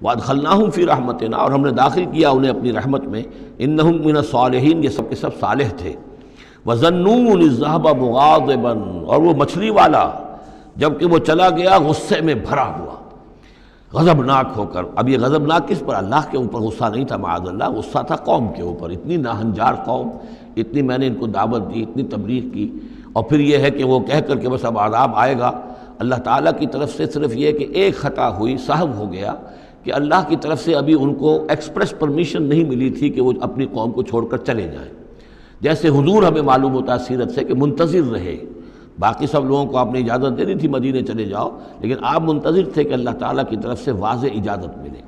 وَأَدْخَلْنَاهُمْ فِي رَحْمَتِنَا، اور ہم نے داخل کیا انہیں اپنی رحمت میں، إِنَّهُمْ مِنَ الصَّالِحِينَ، یہ سب کے سب صالح تھے۔ وَظَنُّونِ إِذْ ذَهَبَ مُغَاضِبًا، اور وہ مچھلی والا جب کہ وہ چلا گیا غصے میں بھرا ہوا، غضبناک ہو کر۔ اب یہ غضبناک کس پر؟ اللہ کے اوپر غصہ نہیں تھا معاذ اللہ، غصہ تھا قوم کے اوپر۔ اتنی ناہنجار قوم، اتنی میں نے ان کو دعوت دی، اتنی تبلیغ کی، اور پھر یہ ہے کہ وہ کہہ کر کہ بس اب عذاب آئے گا۔ اللہ تعالیٰ کی طرف سے صرف یہ کہ ایک خطا ہوئی، سہو ہو گیا کہ اللہ کی طرف سے ابھی ان کو ایکسپریس پرمیشن نہیں ملی تھی کہ وہ اپنی قوم کو چھوڑ کر چلے جائیں۔ جیسے حضور ہمیں معلوم ہوتا ہے سیرت سے کہ منتظر رہے، باقی سب لوگوں کو آپ نے اجازت دے دی تھی مدینے چلے جاؤ، لیکن آپ منتظر تھے کہ اللہ تعالیٰ کی طرف سے واضح اجازت ملے۔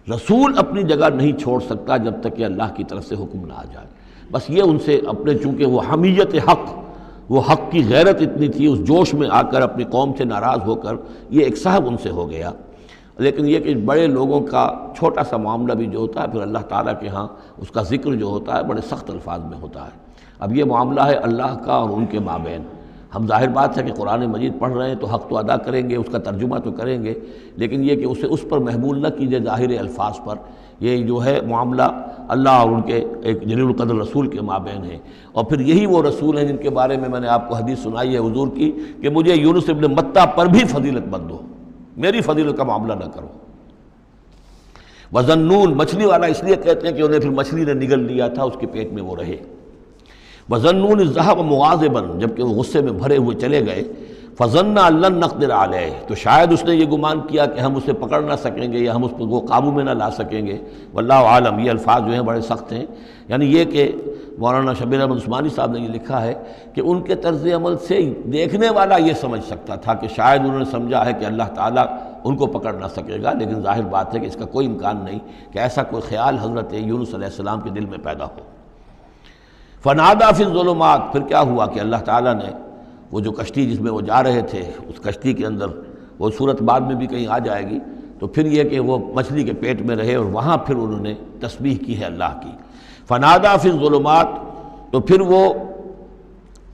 رسول اپنی جگہ نہیں چھوڑ سکتا جب تک کہ اللہ کی طرف سے حکم نہ آ جائے۔ بس یہ ان سے اپنے، چونکہ وہ حمیت حق، وہ حق کی غیرت اتنی تھی، اس جوش میں آ کر اپنی قوم سے ناراض ہو کر یہ ایک صاحب ان سے ہو گیا۔ لیکن یہ کہ بڑے لوگوں کا چھوٹا سا معاملہ بھی جو ہوتا ہے پھر اللہ تعالیٰ کے ہاں اس کا ذکر جو ہوتا ہے بڑے سخت الفاظ میں ہوتا ہے۔ اب یہ معاملہ ہے اللہ کا اور ان کے مابین۔ ہم ظاہر بات ہے کہ قرآن مجید پڑھ رہے ہیں تو حق تو ادا کریں گے، اس کا ترجمہ تو کریں گے، لیکن یہ کہ اسے اس پر محمول نہ کیجیے ظاہر الفاظ پر۔ یہ جو ہے معاملہ اللہ اور ان کے ایک جلیل القدر رسول کے مابین ہے، اور پھر یہی وہ رسول ہیں جن کے بارے میں نے آپ کو حدیث سنائی ہے حضور کی کہ مجھے یونس ابن متیٰ پر بھی فضیلت مت دو، میری فضیلت کا معاملہ نہ کرو۔ وَظَنُّونَ، مچھلی والا اس لیے کہتے ہیں کہ انہیں پھر مچھلی نے نگل لیا تھا، اس کے پیٹ میں وہ رہے۔ وَظَنُّونَ إِذْ ذَهَبَ مُغَاضِبًا، جب کہ وہ غصے میں بھرے ہوئے چلے گئے۔ فَظَنَّ أَن لَّن نَّقْدِرَ عَلَيْهِ، تو شاید اس نے یہ گمان کیا کہ ہم اسے پکڑ نہ سکیں گے یا ہم اس کو قابو میں نہ لا سکیں گے۔ واللہ عالم، یہ الفاظ جو ہیں بڑے سخت ہیں، یعنی یہ کہ مولانا شبیر احمد عثمانی صاحب نے یہ لکھا ہے کہ ان کے طرز عمل سے دیکھنے والا یہ سمجھ سکتا تھا کہ شاید انہوں نے سمجھا ہے کہ اللہ تعالیٰ ان کو پکڑ نہ سکے گا، لیکن ظاہر بات ہے کہ اس کا کوئی امکان نہیں کہ ایسا کوئی خیال حضرت یونس علیہ السلام کے دل میں پیدا ہو۔ فنادیٰ فی الظلمات، پھر کیا ہوا کہ اللہ تعالیٰ نے وہ جو کشتی جس میں وہ جا رہے تھے، اس کشتی کے اندر وہ صورت بعد میں بھی کہیں آ جائے گی، تو پھر یہ کہ وہ مچھلی کے پیٹ میں رہے اور وہاں پھر انہوں نے تسبیح کی ہے اللہ کی۔ فنادیٰ فی الظلمات، تو پھر وہ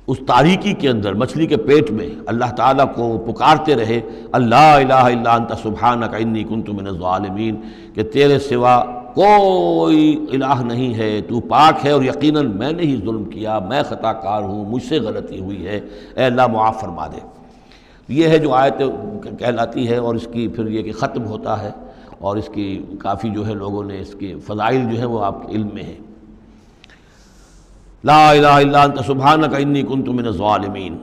اس تاریکی کے اندر مچھلی کے پیٹ میں اللہ تعالیٰ کو پکارتے رہے، اللہ الہ الا انت سبحانک انی کنت من الظالمین، کہ تیرے سوا کوئی الہ نہیں ہے، تو پاک ہے اور یقیناً میں نے ہی ظلم کیا، میں خطا کار ہوں، مجھ سے غلطی ہوئی ہے، اے اللہ معاف فرما دے۔ یہ ہے جو آیت کہلاتی ہے، اور اس کی پھر یہ کہ ختم ہوتا ہے، اور اس کی کافی جو ہے لوگوں نے اس کے فضائل جو ہیں وہ آپ کے علم میں ہیں۔ لا الہ الا انت سبحانک انی کنت من الظالمین۔